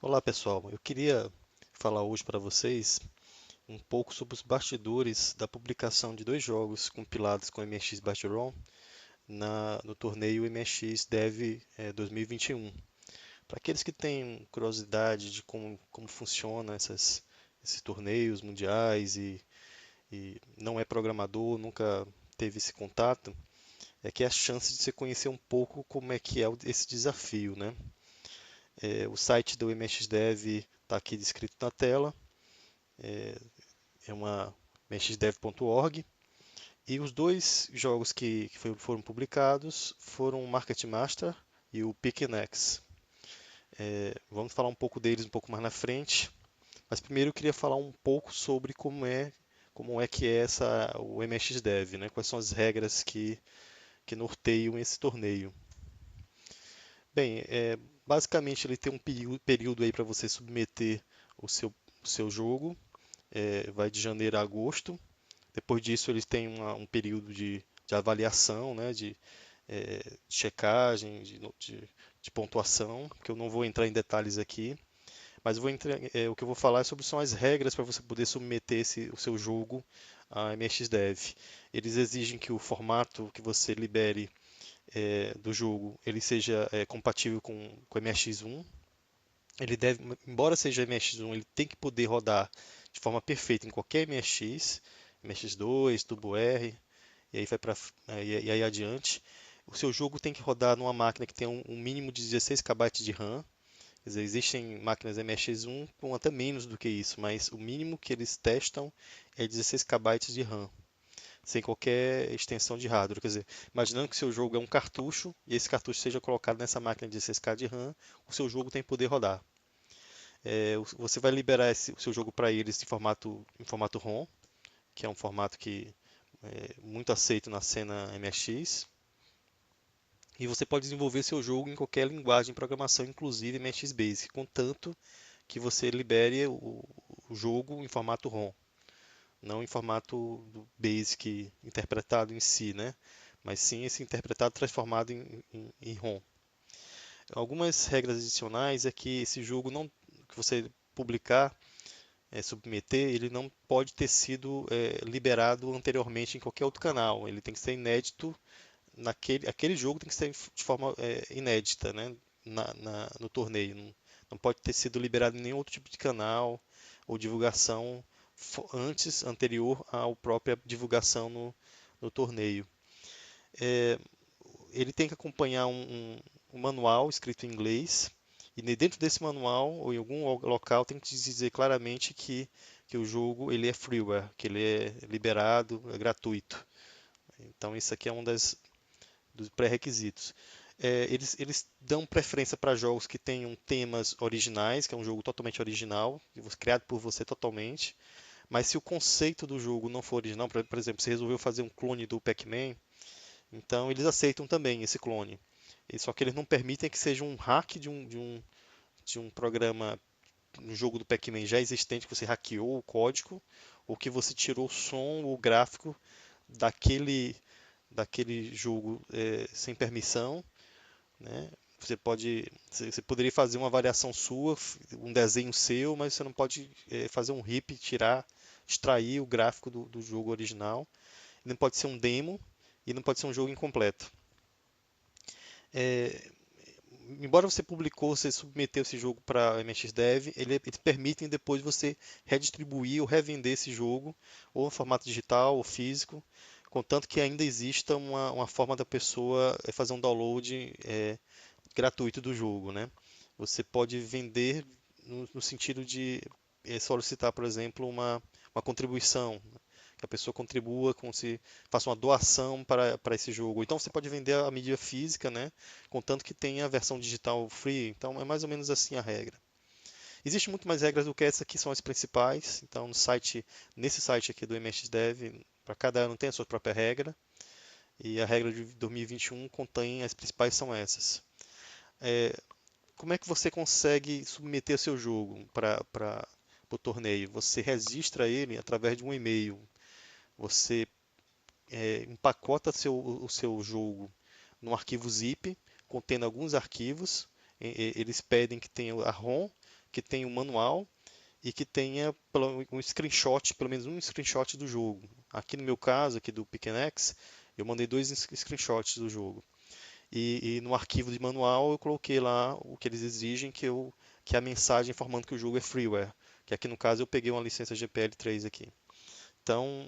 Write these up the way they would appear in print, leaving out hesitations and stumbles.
Olá pessoal, eu queria falar hoje para vocês um pouco sobre os bastidores da publicação de dois jogos compilados com MSX Battle no torneio MSX Dev 2021. Para aqueles que têm curiosidade de como funciona esses torneios mundiais e não é programador, nunca teve esse contato, é que é a chance de você conhecer um pouco como é que é esse desafio, né? O site do MSDev está aqui descrito na tela. É uma mxdev.org. E os dois jogos que foram publicados foram o Market Master e o Pickenex. Vamos falar um pouco deles um pouco mais na frente, mas primeiro eu queria falar um pouco sobre como é que é o MXDev, né? Quais são as regras que norteiam esse torneio. Bem, basicamente ele tem um período aí para você submeter o seu, o seu jogo, vai de janeiro a agosto. Depois disso, eles têm um período de avaliação, né, de checagem, de pontuação, que eu não vou entrar em detalhes aqui, mas o que eu vou falar são as regras para você poder submeter o seu jogo a MXDev. Eles exigem que o formato que você libere do jogo ele seja compatível com MSX1. Ele deve, embora seja MSX1, ele tem que poder rodar de forma perfeita em qualquer MSX, MSX2, Turbo R, e aí vai para e aí adiante. O seu jogo tem que rodar numa máquina que tem um mínimo de 16 KB de RAM. Quer dizer, existem máquinas MSX1 com até menos do que isso, mas o mínimo que eles testam é 16 KB de RAM, sem qualquer extensão de hardware. Quer dizer, imaginando que o seu jogo é um cartucho e esse cartucho seja colocado nessa máquina de 16K de RAM, o seu jogo tem que poder rodar. Você vai liberar o seu jogo para eles em formato ROM, que é um formato que é muito aceito na cena MSX. E você pode desenvolver seu jogo em qualquer linguagem de programação, inclusive MSX Basic, contanto que você libere o jogo em formato ROM, não em formato do Basic interpretado em si, né? Mas sim esse interpretado transformado em ROM. Algumas regras adicionais é que esse jogo não que você publicar, submeter, ele não pode ter sido liberado anteriormente em qualquer outro canal. Ele tem que ser inédito aquele jogo tem que ser de forma inédita, né? No torneio. Não pode ter sido liberado em nenhum outro tipo de canal ou divulgação anterior à própria divulgação no torneio. É, ele tem que acompanhar um manual escrito em inglês, e dentro desse manual, ou em algum local, tem que dizer claramente que o jogo ele é freeware, que ele é liberado, é gratuito. Então, isso aqui é dos pré-requisitos. Eles dão preferência para jogos que tenham temas originais, que é um jogo totalmente original, criado por você totalmente. Mas se o conceito do jogo não for original, por exemplo, você resolveu fazer um clone do Pac-Man, então eles aceitam também esse clone. Só que eles não permitem que seja um hack de um programa, um jogo do Pac-Man já existente, que você hackeou o código, ou que você tirou o som ou o gráfico daquele, daquele jogo sem permissão, né? Você poderia fazer uma variação sua, um desenho seu, mas você não pode fazer um rip, extrair o gráfico do jogo original. Não pode ser um demo e não pode ser um jogo incompleto. É, embora você submeteu esse jogo para MXDev, eles permitem depois você redistribuir ou revender esse jogo, ou em formato digital ou físico, contanto que ainda exista uma forma da pessoa fazer um download gratuito do jogo, né? Você pode vender no sentido de solicitar, por exemplo, uma contribuição, que a pessoa contribua se faça uma doação para esse jogo. Então você pode vender a mídia física, né? Contanto que tenha a versão digital free. Então é mais ou menos assim a regra. Existem muito mais regras do que essa, que são as principais. Então nesse site aqui do MXDev, para cada ano tem a sua própria regra. E a regra de 2021 contém as principais são essas. É, como é que você consegue submeter o seu jogo para o torneio? Você registra ele através de um e-mail. Você empacota o seu jogo num arquivo zip, contendo alguns arquivos. Eles pedem que tenha a ROM, que tenha um manual e que tenha um screenshot, pelo menos um screenshot do jogo. Aqui no meu caso, aqui do Pickaxe, eu mandei dois screenshots do jogo. E no arquivo de manual eu coloquei lá o que eles exigem, que é a mensagem informando que o jogo é freeware. Que aqui no caso eu peguei uma licença GPL3 aqui. Então,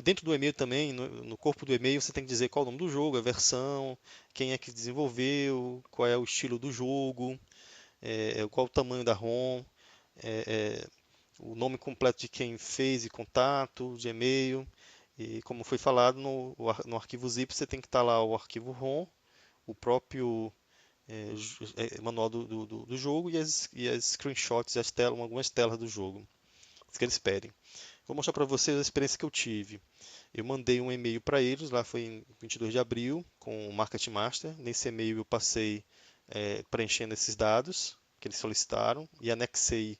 dentro do e-mail também, no corpo do e-mail, você tem que dizer qual é o nome do jogo, a versão, quem é que desenvolveu, qual é o estilo do jogo, qual o tamanho da ROM, é, é, o nome completo de quem fez e contato, de e-mail. E como foi falado, no arquivo zip você tem que estar lá o arquivo ROM, o próprio manual do jogo e as screenshots, algumas telas do jogo, que eles pedem. Vou mostrar para vocês a experiência que eu tive. Eu mandei um e-mail para eles, lá foi em 22 de abril, com o Market Master. Nesse e-mail eu passei preenchendo esses dados que eles solicitaram e anexei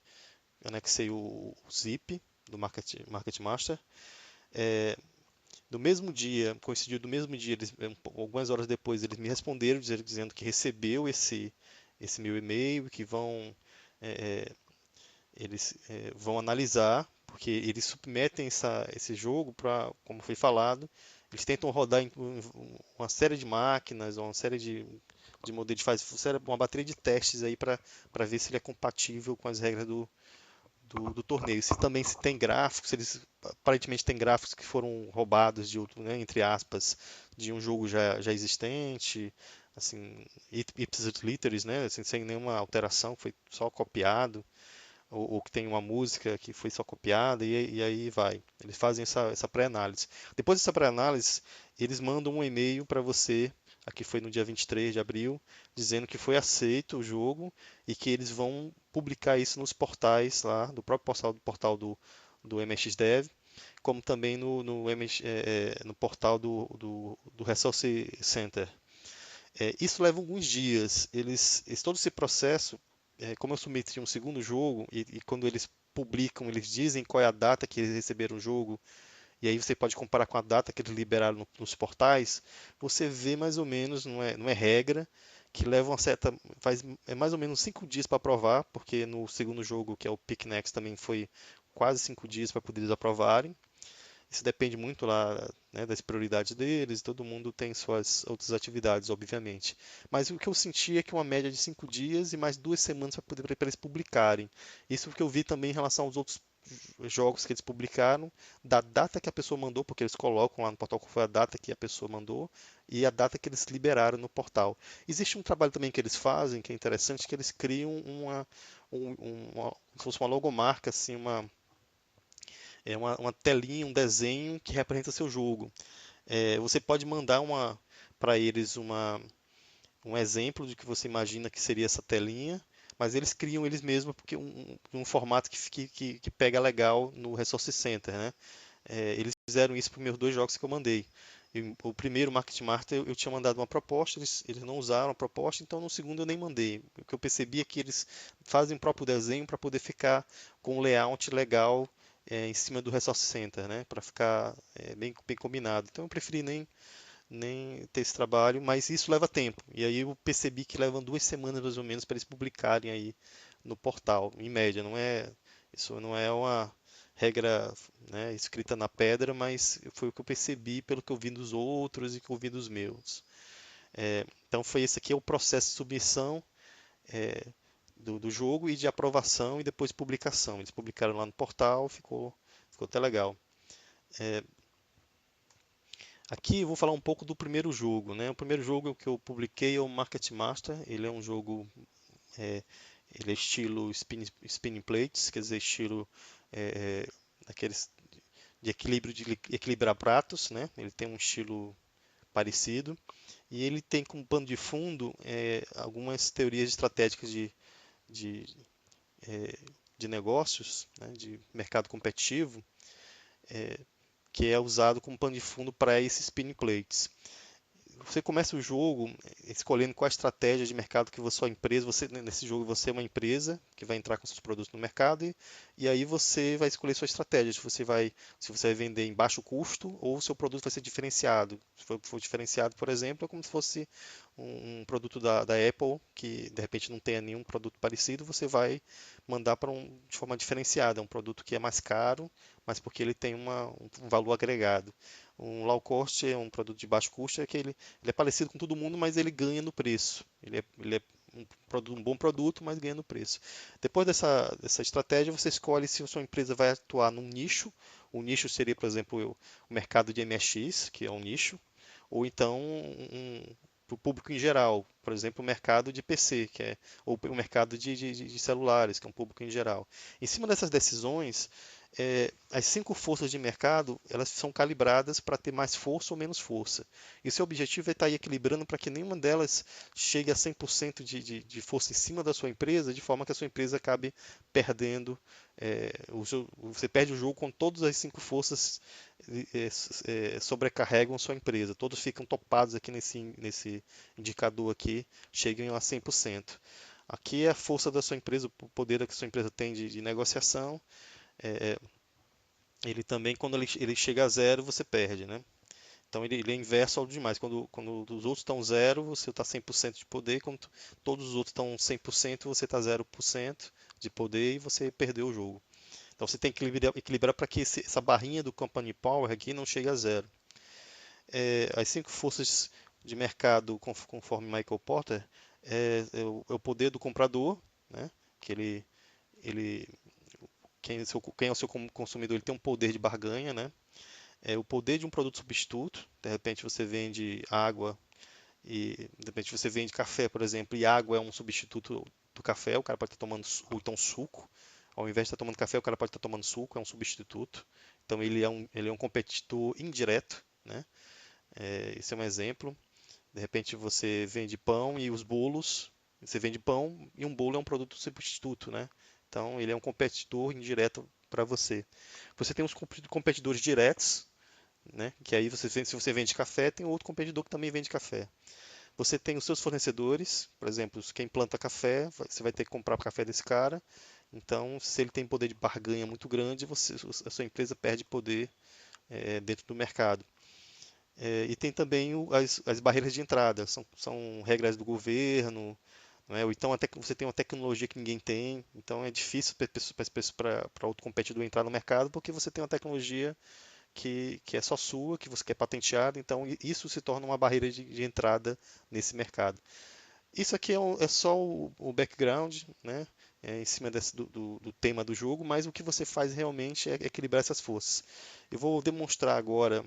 o zip do Market Master. No mesmo dia, coincidiu do mesmo dia, algumas horas depois, eles me responderam dizendo que recebeu esse meu e-mail, que eles vão analisar, porque eles submetem esse jogo para, como foi falado, eles tentam rodar em uma série de máquinas, uma série de modelos, faz uma bateria de testes aí para ver se ele é compatível com as regras do torneio. Se tem gráficos, eles aparentemente têm gráficos que foram roubados de outro, né, entre aspas, de um jogo já existente, assim, ipsis literis, né, assim, sem nenhuma alteração, foi só copiado, ou que tem uma música que foi só copiada, e aí vai. Eles fazem essa pré-análise. Depois dessa pré-análise, eles mandam um e-mail para você, aqui foi no dia 23 de abril, dizendo que foi aceito o jogo e que eles vão publicar isso nos portais lá, do próprio portal do MXDev, como também no portal do Resource Center. Isso leva alguns dias. Todo esse processo, como eu submeti um segundo jogo, e quando eles publicam, eles dizem qual é a data que eles receberam o jogo, e aí você pode comparar com a data que eles liberaram nos portais, você vê mais ou menos, não é regra, que leva é mais ou menos 5 dias para aprovar, porque no segundo jogo, que é o Picnex, também foi quase 5 dias para poder eles aprovarem. Isso depende muito lá, né, das prioridades deles, todo mundo tem suas outras atividades, obviamente. Mas o que eu senti é que uma média de 5 dias e mais 2 semanas para eles publicarem. Isso que eu vi também em relação aos outros jogos que eles publicaram, da data que a pessoa mandou, porque eles colocam lá no portal qual foi a data que a pessoa mandou e a data que eles liberaram no portal. Existe um trabalho também que eles fazem, que é interessante, que eles criam como se fosse uma logomarca, assim, uma telinha, um desenho que representa seu jogo. Você pode mandar para eles um exemplo de que você imagina que seria essa telinha, mas eles criam eles mesmos porque um formato que pega legal no Resource Center, né? Eles fizeram isso para os meus dois jogos que eu mandei. O primeiro, Market Master, eu tinha mandado uma proposta, eles não usaram a proposta, então no segundo eu nem mandei. O que eu percebi é que eles fazem o próprio desenho para poder ficar com um layout legal em cima do Resource Center, né? Para ficar bem combinado. Então eu preferi nem ter esse trabalho, mas isso leva tempo. E aí eu percebi que levam 2 semanas mais ou menos para eles publicarem aí no portal, em média. Isso não é uma regra, né, escrita na pedra, mas foi o que eu percebi pelo que eu vi dos outros e que eu vi dos meus. Então foi esse aqui é o processo de submissão é, do jogo e de aprovação e depois publicação. Eles publicaram lá no portal, ficou até legal. Aqui eu vou falar um pouco do primeiro jogo, né? O primeiro jogo que eu publiquei é o Market Master. Ele é um jogo, é, ele é estilo spinning plates, quer dizer, estilo daqueles de equilíbrio de equilibrar pratos, né? Ele tem um estilo parecido e ele tem como pano de fundo algumas teorias estratégicas de, é, de negócios, né? De mercado competitivo, que é usado como pano de fundo para esses spinning plates. Você começa o jogo escolhendo qual a estratégia de mercado que sua empresa, nesse jogo você é uma empresa que vai entrar com seus produtos no mercado e aí você vai escolher sua estratégia, se você vai vender em baixo custo ou o seu produto vai ser diferenciado. Se for diferenciado, por exemplo, é como se fosse um produto da Apple que de repente não tenha nenhum produto parecido, você vai mandar para de forma diferenciada, um produto que é mais caro, mas porque ele tem um valor agregado. Um low cost é um produto de baixo custo, é que ele é parecido com todo mundo, mas ele ganha no preço. Ele é um bom produto, mas ganha no preço. Depois dessa estratégia, você escolhe se a sua empresa vai atuar num nicho. O nicho seria, por exemplo, o mercado de MX, que é um nicho, ou então para o público em geral, por exemplo, o mercado de PC, ou o mercado de celulares, que é um público em geral. Em cima dessas decisões, as cinco forças de mercado elas são calibradas para ter mais força ou menos força. E o seu objetivo é estar aí equilibrando para que nenhuma delas chegue a 100% de força em cima da sua empresa, de forma que a sua empresa acabe perdendo. Você perde o jogo com todas as cinco forças sobrecarregam a sua empresa. Todos ficam topados aqui nesse indicador aqui, chegam a 100%. Aqui é a força da sua empresa, o poder que a sua empresa tem de negociação. É, ele também, quando ele chega a zero, você perde, né? Então ele é inverso ao demais. Quando os outros estão zero, você está 100% de poder. Quando todos os outros estão 100%, você está 0% de poder e você perdeu o jogo. Então você tem que equilibrar para que essa barrinha do Company Power aqui não chegue a zero. As cinco forças de mercado, conforme Michael Porter, é o poder do comprador, né? Que ele quem é o seu consumidor, ele tem um poder de barganha, né? É o poder de um produto substituto. De repente você vende água e de repente você vende café, por exemplo, e água é um substituto do café. O cara pode estar tomando ou então suco. Ao invés de estar tomando café, o cara pode estar tomando suco, é um substituto. Então ele é um competidor indireto, né? Esse é um exemplo. De repente você vende pão e os bolos. Você vende pão e um bolo é um produto substituto, né? Então ele é um competidor indireto para você. Você tem os competidores diretos, né? Que aí se você vende café, tem outro competidor que também vende café. Você tem os seus fornecedores, por exemplo, quem planta café, você vai ter que comprar café desse cara. Então, se ele tem poder de barganha muito grande, a sua empresa perde poder dentro do mercado. E tem também as barreiras de entrada, são regras do governo, não é? Ou então até que você tem uma tecnologia que ninguém tem, então é difícil para outro competidor entrar no mercado porque você tem uma tecnologia que é só sua, que você quer patenteada, então isso se torna uma barreira de entrada nesse mercado. Isso aqui é só o background, né? Em cima do tema do jogo, mas o que você faz realmente é equilibrar essas forças. Eu vou demonstrar agora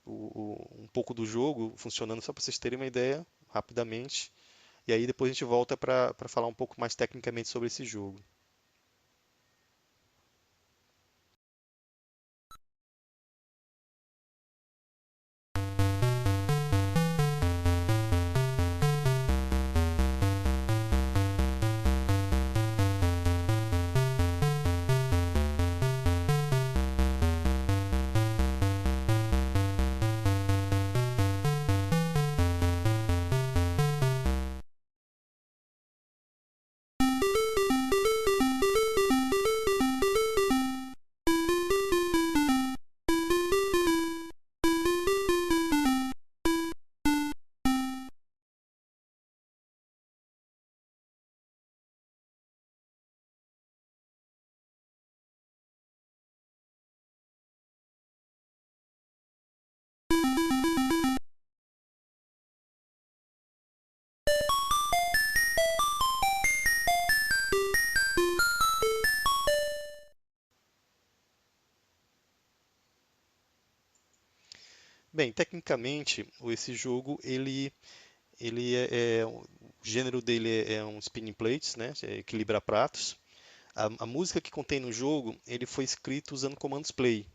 um pouco do jogo funcionando, só para vocês terem uma ideia, rapidamente. E aí depois a gente volta para falar um pouco mais tecnicamente sobre esse jogo. Bem, tecnicamente, esse jogo o gênero dele é um spinning plates, né? Equilibrar pratos. A música que contém no jogo, ele foi escrito usando comandos play.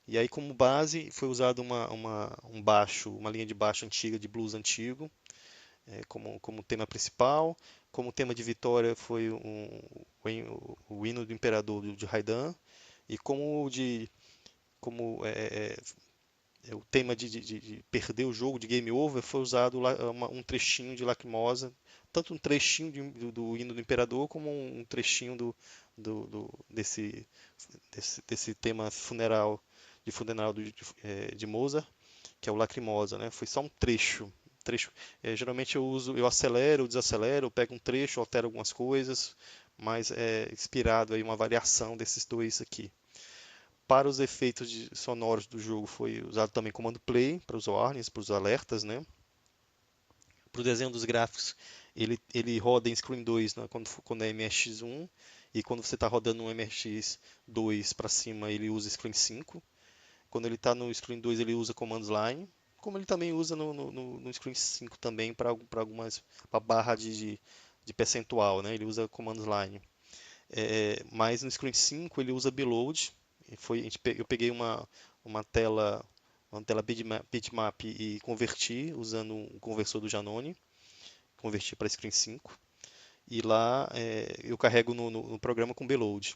E aí, como base, foi usado um baixo, uma linha de baixo antiga de blues antigo, como tema principal. Como tema de vitória foi o hino do Imperador de Raidan. E como o tema de perder o jogo, de game over, foi usado um trechinho de Lacrimosa, tanto um trechinho do hino do Imperador, como um trechinho desse tema funeral de Mozart, que é o Lacrimosa, né? Foi só um trecho. trecho. Geralmente eu acelero, desacelero, eu pego um trecho, altero algumas coisas, mas é inspirado aí uma variação desses dois aqui. Para os efeitos sonoros do jogo foi usado também comando play para os warnings, para os alertas, né? Para o desenho dos gráficos, ele roda em Screen 2, né, quando é MSX1, e quando você está rodando um MSX2 para cima, ele usa Screen 5. Quando ele está no Screen 2, ele usa Commands Line, como ele também usa no Screen 5 também para algumas pra barra de percentual, né? Ele usa Commands Line. Mas no Screen 5 ele usa Beload. Eu peguei uma tela bitmap e converti usando um conversor do Janone, converti para Screen 5. E lá eu carrego no programa com Beload.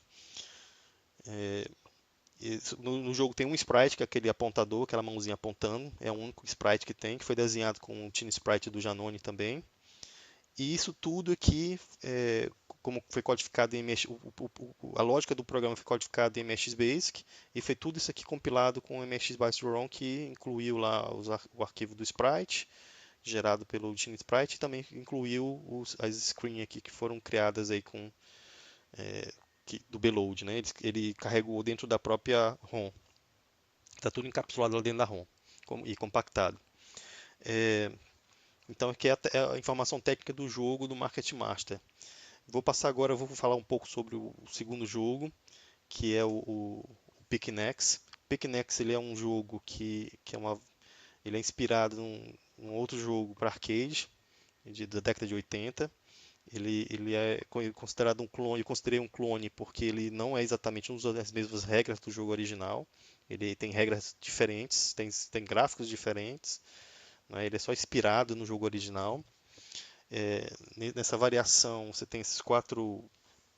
No jogo tem um sprite, que é aquele apontador, aquela mãozinha apontando. É o único sprite que tem, que foi desenhado com o Team Sprite do Janone também. E isso tudo aqui, como foi codificado em MX, a lógica do programa foi codificada em MX Basic, e foi tudo isso aqui compilado com o MX Bice.rom, que incluiu lá o arquivo do sprite, gerado pelo Team Sprite, e também incluiu as screens aqui que foram criadas aí do Beload, né? Ele carregou dentro da própria ROM. Está tudo encapsulado lá dentro da ROM e compactado. Então aqui é a informação técnica do jogo do Market Master. Vou passar agora, vou falar um pouco sobre o segundo jogo, que é o Picnics. Picnics ele é um jogo ele é inspirado num outro jogo para arcade da década de 80. Ele é considerado um clone, eu considerei um clone porque ele não é exatamente, não usa as mesmas regras do jogo original. Ele tem regras diferentes, tem gráficos diferentes, né? Ele é só inspirado no jogo original. Nessa variação, você tem esses quatro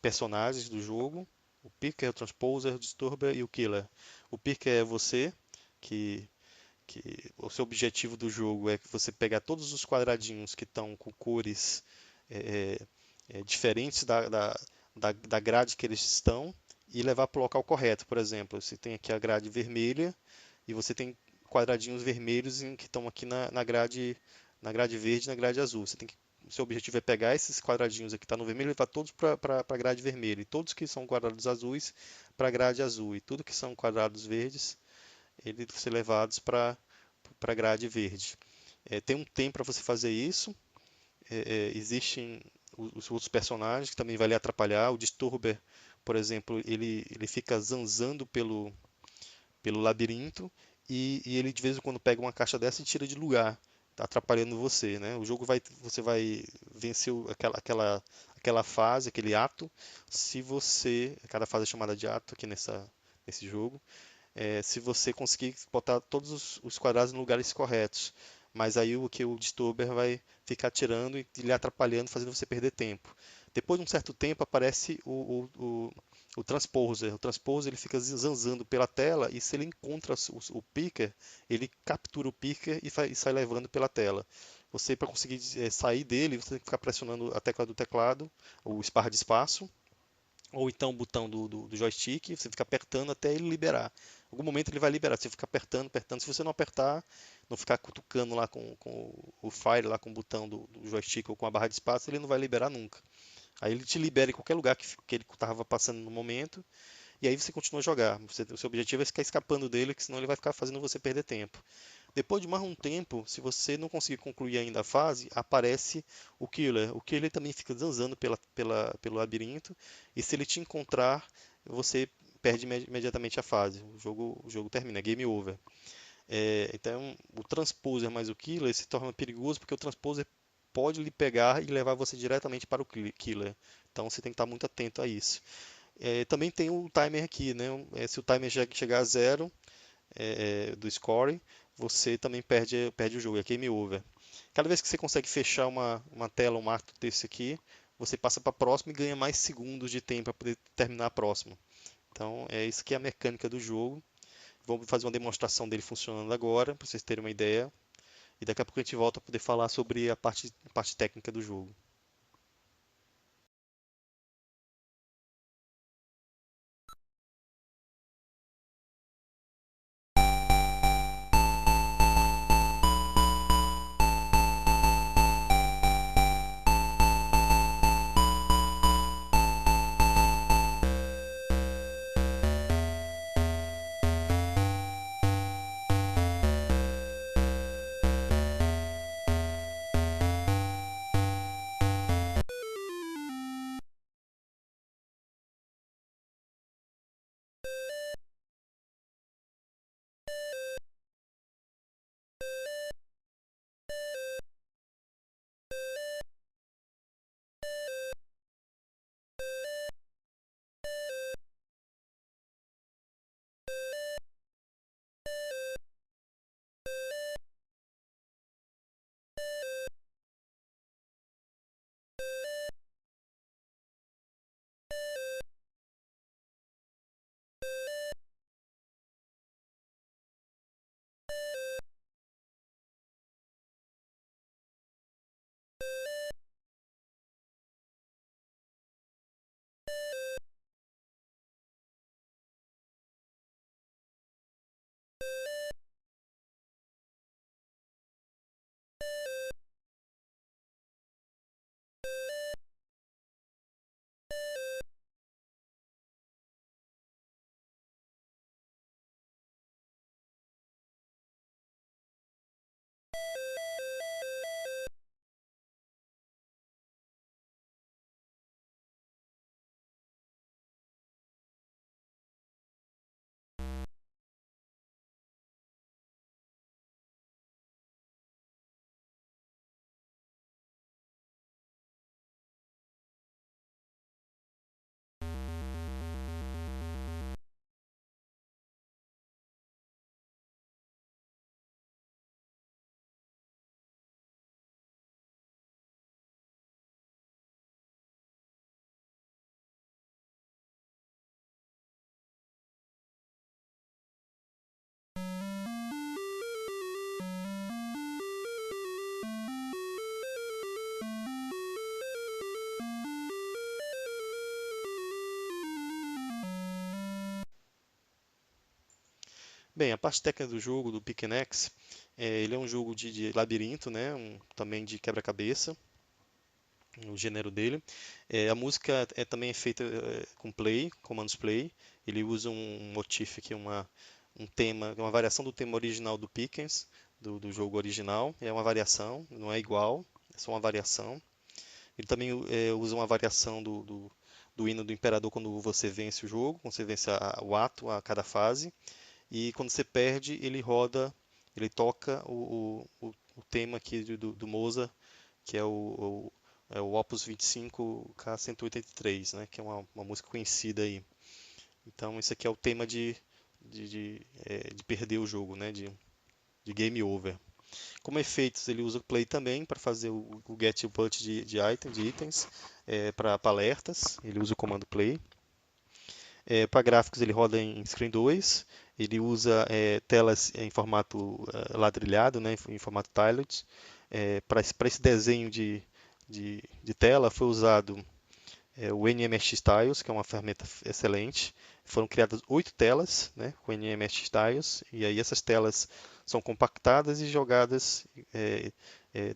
personagens do jogo: o Picker, o Transposer, o Disturber e o Killer. O Picker é você, que, que o seu objetivo do jogo é que você pegar todos os quadradinhos que estão com cores é, diferentes da grade que eles estão e levar para o local correto. Por exemplo, você tem aqui a grade vermelha e você tem quadradinhos vermelhos que estão aqui na grade verde e na grade azul. O seu objetivo é pegar esses quadradinhos aqui que estão no vermelho e levar todos para a grade vermelha, e todos que são quadrados azuis para a grade azul, e tudo que são quadrados verdes, eles vão ser levados para a grade verde. Tem um tempo para você fazer isso. Existem os outros personagens que também vai lhe atrapalhar. O Disturber, por exemplo, ele fica zanzando pelo labirinto e ele de vez em quando pega uma caixa dessa e tira de lugar, tá atrapalhando você, né? Você vai vencer aquela fase, aquele ato, se você, cada fase é chamada de ato aqui nesse jogo, se você conseguir botar todos os quadrados em lugares corretos. Mas aí o Disturber vai ficar tirando e lhe atrapalhando, fazendo você perder tempo. Depois de um certo tempo aparece o Transposer. O Transposer ele fica zanzando pela tela e se ele encontra o Picker, ele captura o Picker e sai levando pela tela. Você, para conseguir sair dele, você tem que ficar pressionando a tecla do teclado, o espaço de espaço, ou então o botão do joystick, você fica apertando até ele liberar. Em algum momento ele vai liberar, você fica apertando, apertando. Se você não apertar, não ficar cutucando lá com o Fire, lá com o botão do joystick ou com a barra de espaço, ele não vai liberar nunca. Aí ele te libera em qualquer lugar que ele estava passando no momento, e aí você continua a jogar. O seu objetivo é ficar escapando dele, que senão ele vai ficar fazendo você perder tempo. Depois de mais um tempo, se você não conseguir concluir ainda a fase, aparece o Killer. O Killer também fica zanzando pelo labirinto, e se ele te encontrar, você perde imediatamente a fase. O jogo termina, é game over. Então, o Transposer mais o Killer se torna perigoso porque o Transposer pode lhe pegar e levar você diretamente para o Killer. Então, você tem que estar muito atento a isso. Também tem o timer aqui, né? Se o timer chegar a zero, do scoring, você também perde o jogo, é game over. Cada vez que você consegue fechar uma tela, um ato desse aqui, você passa para a próxima e ganha mais segundos de tempo para poder terminar a próxima. Então, é isso que é a mecânica do jogo. Vamos fazer uma demonstração dele funcionando agora, para vocês terem uma ideia. E daqui a pouco a gente volta a poder falar sobre a parte técnica do jogo. Bem, a parte técnica do jogo, do Pick and X, ele é um jogo de labirinto, né? Também de quebra-cabeça, o gênero dele. A música também é feita com play, comandos play. Ele usa um motif aqui, um tema, uma variação do tema original do Pickens, do jogo original. É uma variação, não é igual, é só uma variação. Ele também usa uma variação do hino do Imperador quando você vence o jogo, quando você vence o ato a cada fase. E quando você perde, ele toca o tema aqui do Mozart, que é o Opus 25 K183, né? Que é uma música conhecida aí. Então, isso aqui é o tema de perder o jogo, né? De game over. Como efeitos, ele usa o play também para fazer o get e o put de itens, para alertas. Ele usa o comando play. Para gráficos, ele roda em Screen 2. Ele usa telas em formato ladrilhado, né, em formato tiled. Para esse desenho de tela, foi usado o NMX Tiles, que é uma ferramenta excelente. Foram criadas 8 telas, né, com NMX Tiles, e aí essas telas são compactadas e jogadas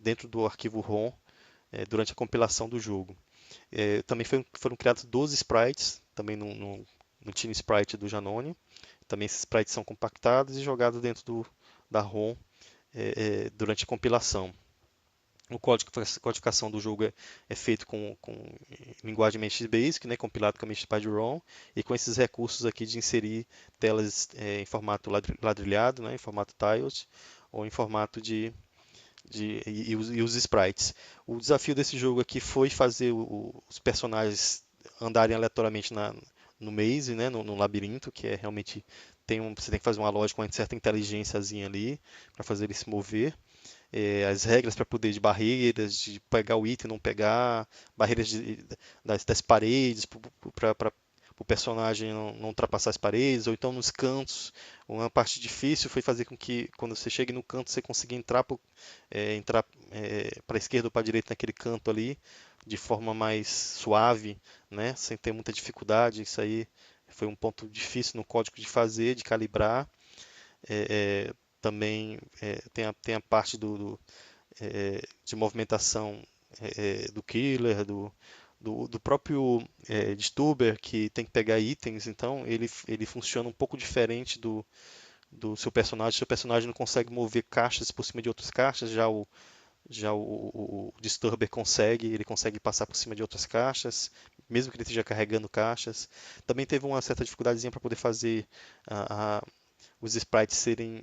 dentro do arquivo ROM durante a compilação do jogo. Também foram criados 12 sprites, também no Team Sprite do Janone. Também esses sprites são compactados e jogados dentro da ROM durante a compilação. O código de codificação do jogo é feito com linguagem MX Basic, né, compilado com a MX PyROM, e com esses recursos aqui de inserir telas em formato ladrilhado, né, em formato tiled, ou em formato e os sprites. O desafio desse jogo aqui foi fazer os personagens andarem aleatoriamente no maze, né, no labirinto, que é realmente você tem que fazer uma lógica, uma certa inteligênciazinha ali para fazer ele se mover. As regras para poder de barreiras, de pegar o item e não pegar, barreiras das paredes para o personagem não ultrapassar as paredes, ou então nos cantos. Uma parte difícil foi fazer com que quando você chegue no canto você consiga entrar para a esquerda ou para a direita naquele canto ali de forma mais suave, né, sem ter muita dificuldade. Isso aí foi um ponto difícil no código de fazer, de calibrar. É, é, Também tem a parte de movimentação do killer, do próprio disturber que tem que pegar itens, então ele funciona um pouco diferente do seu personagem. Seu personagem não consegue mover caixas por cima de outras caixas, já o disturber consegue, ele consegue passar por cima de outras caixas, mesmo que ele esteja carregando caixas. Também teve uma certa dificuldadezinha para poder fazer os sprites serem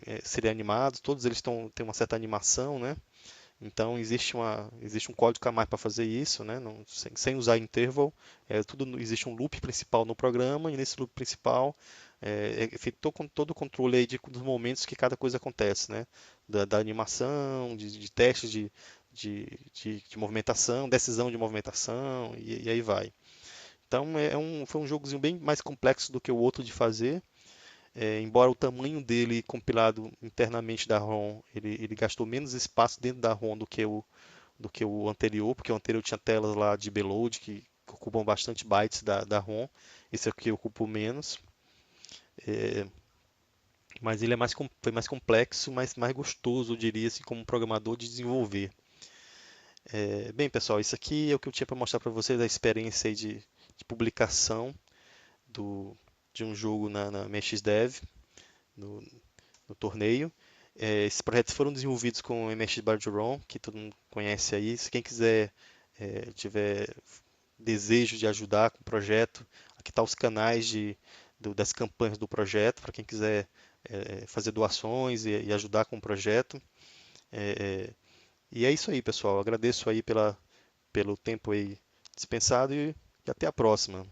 animados, todos eles têm uma certa animação, né? Então existe um código a mais para fazer isso, né? Sem usar interval. Existe um loop principal no programa e nesse loop principal é feito todo o controle aí dos momentos que cada coisa acontece, né? Da animação, de testes de movimentação, decisão de movimentação e aí vai. Então foi um jogozinho bem mais complexo do que o outro de fazer. Embora o tamanho dele compilado internamente da ROM, ele gastou menos espaço dentro da ROM do que o anterior, porque o anterior tinha telas lá de Beload que ocupam bastante bytes da ROM, esse aqui ocupa menos, é, mas ele foi mais complexo, mas mais gostoso, eu diria assim, como programador de desenvolver. Bem, pessoal, isso aqui é o que eu tinha para mostrar para vocês, a experiência aí de publicação do, de um jogo na MXDev, no, no torneio. Esses projetos foram desenvolvidos com o MX Bargeron, que todo mundo conhece aí. Se quem quiser, tiver desejo de ajudar com o projeto, aqui está os canais das campanhas do projeto, para quem quiser fazer doações e ajudar com o projeto. É, é, e é isso aí, pessoal. Agradeço aí pelo tempo aí dispensado e até a próxima.